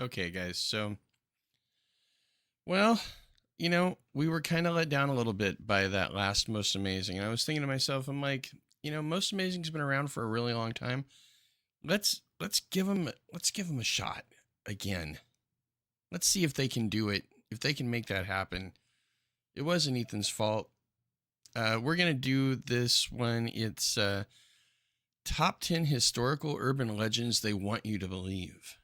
Okay, guys. So, well, we were kind of let down a little bit by that last Most Amazing. And I was thinking to myself, I'm like, Most Amazing's been around for a really long time. Let's give them a shot again. Let's see if they can do it. If they can make that happen. It wasn't Ethan's fault. We're gonna do this one. It's top 10 historical urban legends they want you to believe.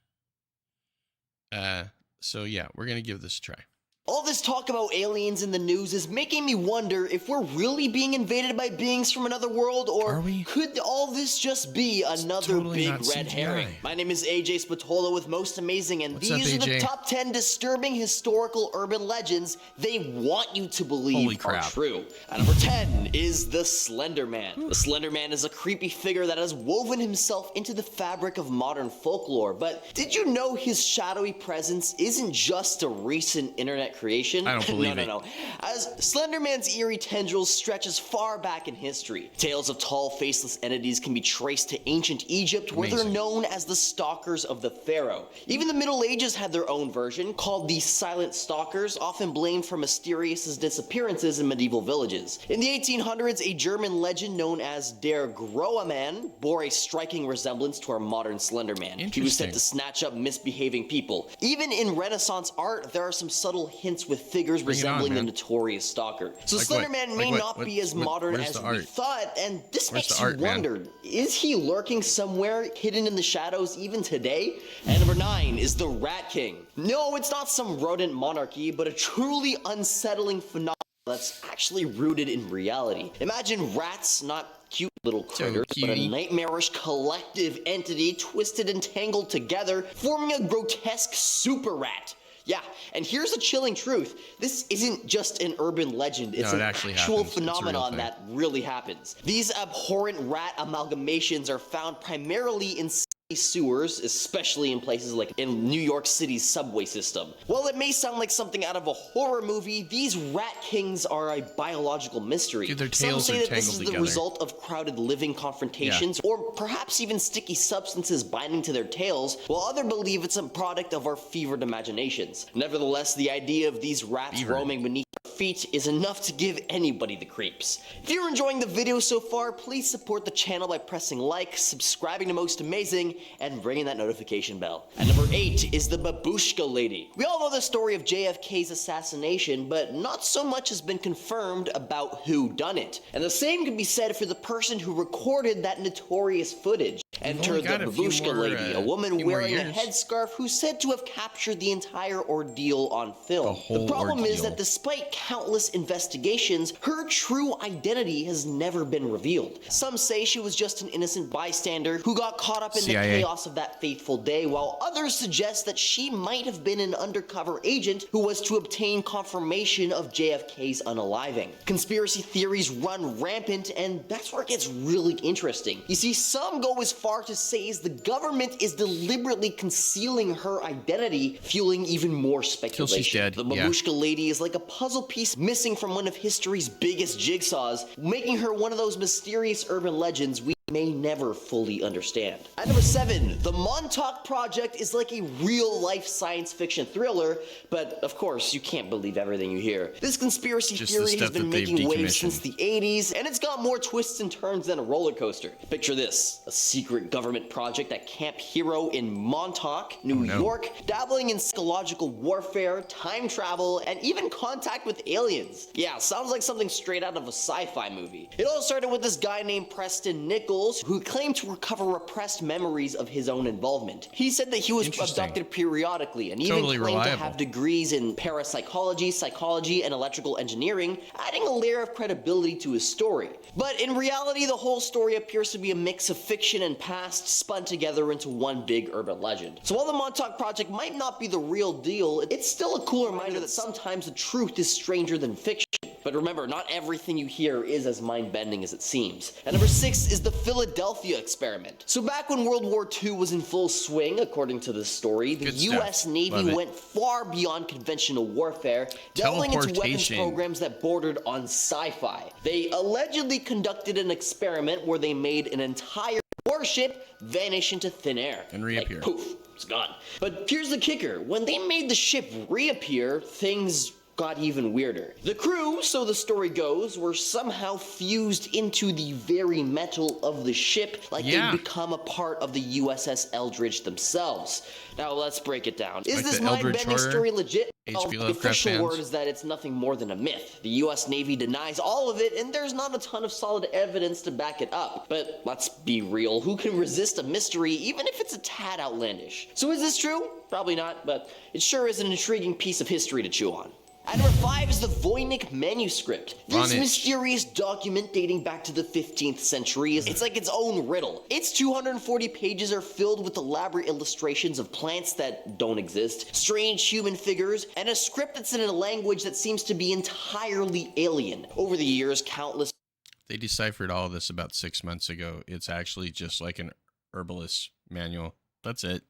So yeah, we're gonna give this a try. All this talk about aliens in the news is making me wonder if we're really being invaded by beings from another world, or could all this just be another big red herring? My name is AJ Spatola with Most Amazing, and these are the top 10 disturbing historical urban legends they want you to believe are true. At number 10 is the Slenderman. The Slenderman is a creepy figure that has woven himself into the fabric of modern folklore, but did you know his shadowy presence isn't just a recent internet creation? I don't believe it. No. As Slenderman's eerie tendrils stretch as far back in history. Tales of tall, faceless entities can be traced to ancient Egypt, where they're known as the stalkers of the pharaoh. Even the Middle Ages had their own version, called the Silent Stalkers, often blamed for mysterious disappearances in medieval villages. In the 1800s, a German legend known as Der Grohe Man bore a striking resemblance to our modern Slenderman. He was said to snatch up misbehaving people. Even in Renaissance art, there are some subtle hints with figures resembling the notorious stalker. So Slenderman may not be as modern as we thought, and this makes you wonder, is he lurking somewhere hidden in the shadows even today? And number 9 is the Rat King. No, it's not some rodent monarchy, but a truly unsettling phenomenon that's actually rooted in reality. Imagine rats, not cute little critters, but a nightmarish collective entity twisted and tangled together, forming a grotesque super rat. Yeah, and here's a chilling truth. This isn't just an urban legend. It's an actual phenomenon that really happens. These abhorrent rat amalgamations are found primarily in sewers, especially in places like in New York City's subway system. While it may sound like something out of a horror movie, these rat kings are a biological mystery. Dude, their tails Some say are that this is the result of crowded living confrontations, or perhaps even sticky substances binding to their tails, while others believe it's a product of our fevered imaginations. Nevertheless, the idea of these rats roaming beneath our feet is enough to give anybody the creeps. If you're enjoying the video so far, please support the channel by pressing like, subscribing to Most Amazing, and ringing that notification bell. And number 8 is the Babushka Lady. We all know the story of JFK's assassination, but not so much has been confirmed about who done it. And the same can be said for the person who recorded that notorious footage. Enter the Babushka Lady, a woman wearing a headscarf who's said to have captured the entire ordeal on film. The problem is that despite countless investigations, her true identity has never been revealed. Some say she was just an innocent bystander who got caught up in the chaos of that fateful day, while others suggest that she might have been an undercover agent who was to obtain confirmation of JFK's unaliving. Conspiracy theories run rampant, and that's where it gets really interesting. You see, some go as far to say the government is deliberately concealing her identity, fueling even more speculation. The Babushka Lady is like a puzzle piece missing from one of history's biggest jigsaws, making her one of those mysterious urban legends we may never fully understand. At number 7, the Montock Project is like a real-life science fiction thriller, but of course, you can't believe everything you hear. This conspiracy theory has been making waves since the 80s, and it's got more twists and turns than a roller coaster. Picture this, a secret government project at Camp Hero in Montauk, New York, dabbling in psychological warfare, time travel, and even contact with aliens. Yeah, sounds like something straight out of a sci-fi movie. It all started with this guy named Preston Nichols, who claimed to recover repressed memories of his own involvement. He said that he was abducted periodically, and even claimed to have degrees in parapsychology, psychology, and electrical engineering, adding a layer of credibility to his story. But in reality, the whole story appears to be a mix of fiction and past spun together into one big urban legend. So while the Montauk Project might not be the real deal, it's still a cool reminder that sometimes the truth is stranger than fiction. But remember, not everything you hear is as mind-bending as it seems. And number 6 is the Philadelphia experiment. So back when World War II was in full swing, according to this story, the US Navy went far beyond conventional warfare, delving into weapons programs that bordered on sci-fi. They allegedly conducted an experiment where they made an entire warship vanish into thin air. And reappear. Like, poof. it's gone. But here's the kicker. When they made the ship reappear, things got even weirder. The crew, so the story goes, were somehow fused into the very metal of the ship, like they'd become a part of the USS Eldridge themselves. Now let's break it down. Is Like this the Eldridge mind-bending story legit? Well, H.P. the Lovecraft official fans. word is that it's nothing more than a myth. The US Navy denies all of it, and there's not a ton of solid evidence to back it up. But let's be real, who can resist a mystery even if it's a tad outlandish? So is this true? Probably not, but it sure is an intriguing piece of history to chew on. At number 5 is the Voynich manuscript. This mysterious document dating back to the 15th century it's like its own riddle. Its 240 pages are filled with elaborate illustrations of plants that don't exist, strange human figures, and a script that's in a language that seems to be entirely alien. Over the years, countless They deciphered all of this about 6 months ago. It's actually just like an herbalist manual. That's it.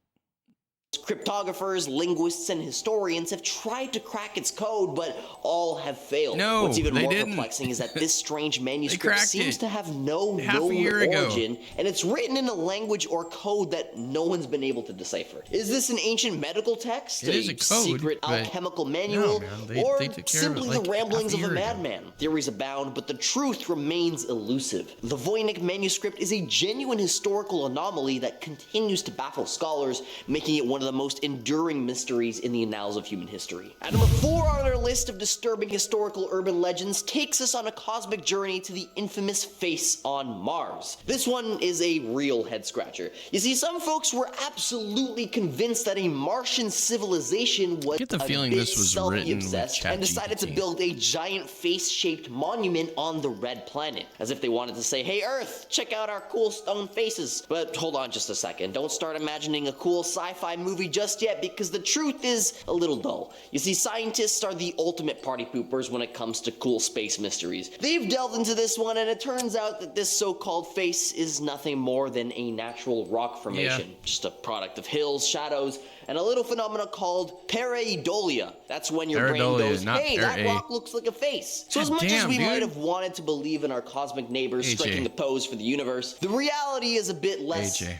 cryptographers, linguists, and historians have tried to crack its code, but all have failed. No, What's even they more didn't. perplexing is that this strange manuscript cracked seems it to have no half a known year ago. origin, and it's written in a language or code that no one's been able to decipher. Is this an ancient medical text, It is a code, secret but alchemical manual, no, or they took care of it simply like the ramblings half of a a year ago. madman? Theories abound, but the truth remains elusive. The Voynich manuscript is a genuine historical anomaly that continues to baffle scholars, making it one of the most enduring mysteries in the annals of human history. At number 4 on our list of disturbing historical urban legends takes us on a cosmic journey to the infamous face on Mars. This one is a real head-scratcher. You see, some folks were absolutely convinced that a Martian civilization was get the a feeling bit this was written with selfie-obsessed and decided to ChatGPT. build a giant face-shaped monument on the red planet, as if they wanted to say, hey Earth, check out our cool stone faces. But hold on just a second, don't start imagining a cool sci-fi movie just yet, because the truth is a little dull. You see, scientists are the ultimate party poopers when it comes to cool space mysteries. They've delved into this one, and it turns out that this so-called face is nothing more than a natural rock formation, just a product of hills, shadows, and a little phenomena called pareidolia. That's when your brain Pareidolia, goes, not hey, that para- rock looks like a face. So as God much as damn, we dude. might have wanted to believe in our cosmic neighbors AJ. striking the pose for the universe, the reality is a bit less AJ.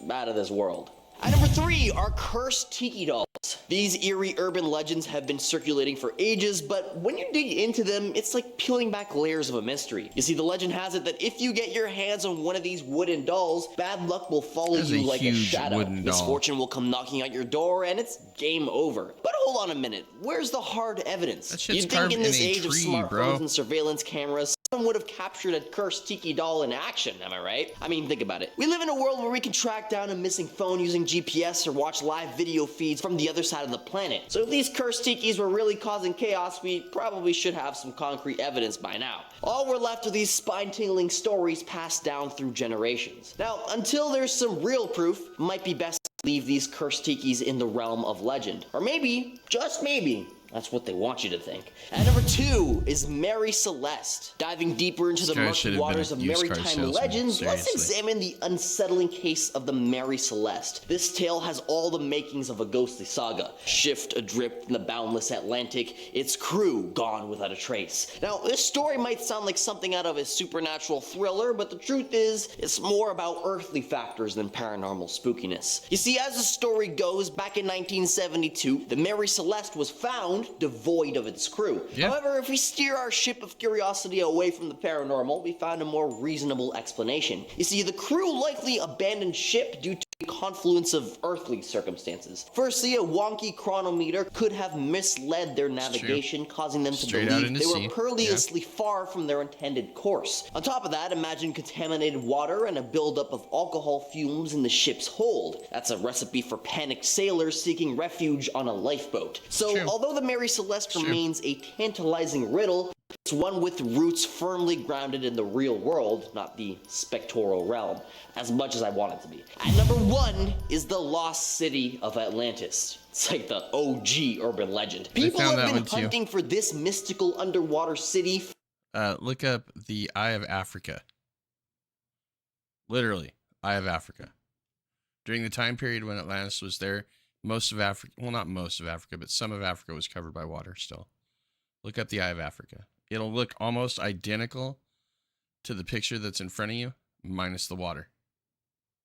out of this world. At number 3 are cursed tiki dolls. These eerie urban legends have been circulating for ages, but when you dig into them, it's like peeling back layers of a mystery. You see, the legend has it that if you get your hands on one of these wooden dolls, bad luck will follow That's you a like a huge shadow. wooden doll. Misfortune will come knocking at your door, and it's game over. But hold on a minute, where's the hard evidence? That shit's You'd think carved in this in a age of tree, smartphones bro. and surveillance cameras, someone would have captured a cursed tiki doll in action, am I right? I mean, think about it. We live in a world where we can track down a missing phone using GPS or watch live video feeds from the other side of the planet. So if these cursed tikis were really causing chaos, we probably should have some concrete evidence by now. All we're left are these spine-tingling stories passed down through generations. Now, until there's some real proof, it might be best to leave these cursed tikis in the realm of legend. Or maybe, just maybe, that's what they want you to think. At number 2 is Mary Celeste. Diving deeper into the guy murky should have waters been of a used car maritime salesman, legends, let's seriously. examine the unsettling case of the Mary Celeste. This tale has all the makings of a ghostly saga. Shift adrift in the boundless Atlantic, its crew gone without a trace. Now, this story might sound like something out of a supernatural thriller, but the truth is, it's more about earthly factors than paranormal spookiness. You see, as the story goes, back in 1972, the Mary Celeste was found devoid of its crew. Yeah. However, if we steer our ship of curiosity away from the paranormal, we found a more reasonable explanation. You see, the crew likely abandoned ship due to a confluence of earthly circumstances. Firstly, a wonky chronometer could have misled their navigation, causing them Straight to out believe into they sea. were perilously far from their intended course. On top of that, imagine contaminated water and a buildup of alcohol fumes in the ship's hold. That's a recipe for panicked sailors seeking refuge on a lifeboat. So, True. although the Mary Celeste remains a tantalizing riddle, it's one with roots firmly grounded in the real world, not the spectral realm, as much as I want it to be. At number 1 is the Lost City of Atlantis. It's like the OG urban legend. People found have that been one too. hunting for this mystical underwater city Look up the Eye of Africa. Literally, Eye of Africa. During the time period when Atlantis was there, most of Africa, well, not most of Africa, but some of Africa was covered by water still. Look up the Eye of Africa. It'll look almost identical to the picture that's in front of you, minus the water.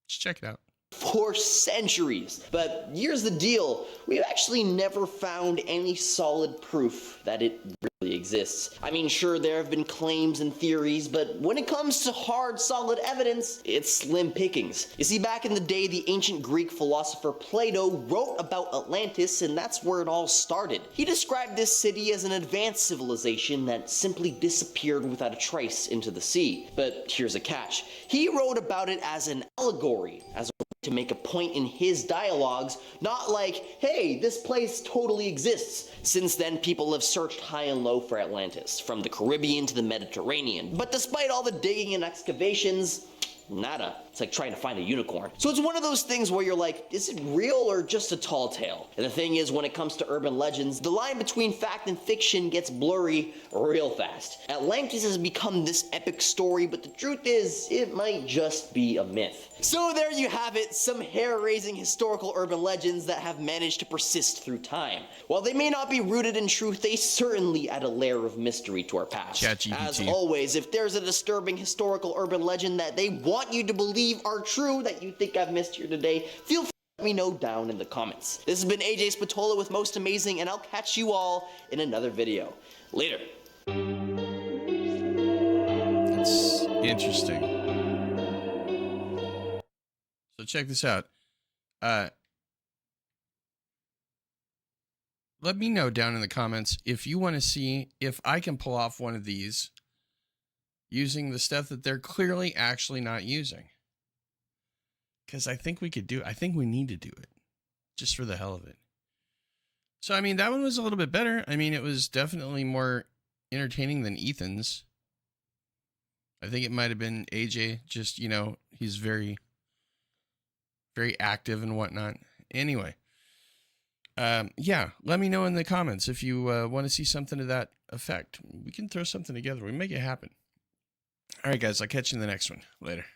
Just check it out. for centuries. But here's the deal, we've actually never found any solid proof that it really exists. I mean, sure, there have been claims and theories, but when it comes to hard, solid evidence, it's slim pickings. You see, back in the day, the ancient Greek philosopher Plato wrote about Atlantis, and that's where it all started. He described this city as an advanced civilization that simply disappeared without a trace into the sea. But here's a catch. He wrote about it as an allegory, as a to make a point in his dialogues, not like, hey, this place totally exists. Since then, people have searched high and low for Atlantis, from the Caribbean to the Mediterranean. But despite all the digging and excavations, nada. It's like trying to find a unicorn. So it's one of those things where you're like, is it real or just a tall tale? And the thing is, when it comes to urban legends, the line between fact and fiction gets blurry real fast. Atlantis has become this epic story, but the truth is, it might just be a myth. So there you have it, some hair-raising historical urban legends that have managed to persist through time. While they may not be rooted in truth, they certainly add a layer of mystery to our past. As always, if there's a disturbing historical urban legend that they want you to believe are true that you think I've missed here today, feel free to let me know down in the comments. This has been AJ Spatola with Most Amazing, and I'll catch you all in another video. Later. That's interesting. So check this out. Let me know down in the comments if you want to see if I can pull off one of these using the stuff that they're clearly actually not using. Because I think we could do it. I think we need to do it. Just for the hell of it. So, I mean, that one was a little bit better. I mean, it was definitely more entertaining than Ethan's. I think it might have been AJ. Just, you know, he's very, very active and whatnot. Anyway. Yeah, let me know in the comments if you want to see something to that effect. We can throw something together. We can make it happen. All right, guys. I'll catch you in the next one. Later.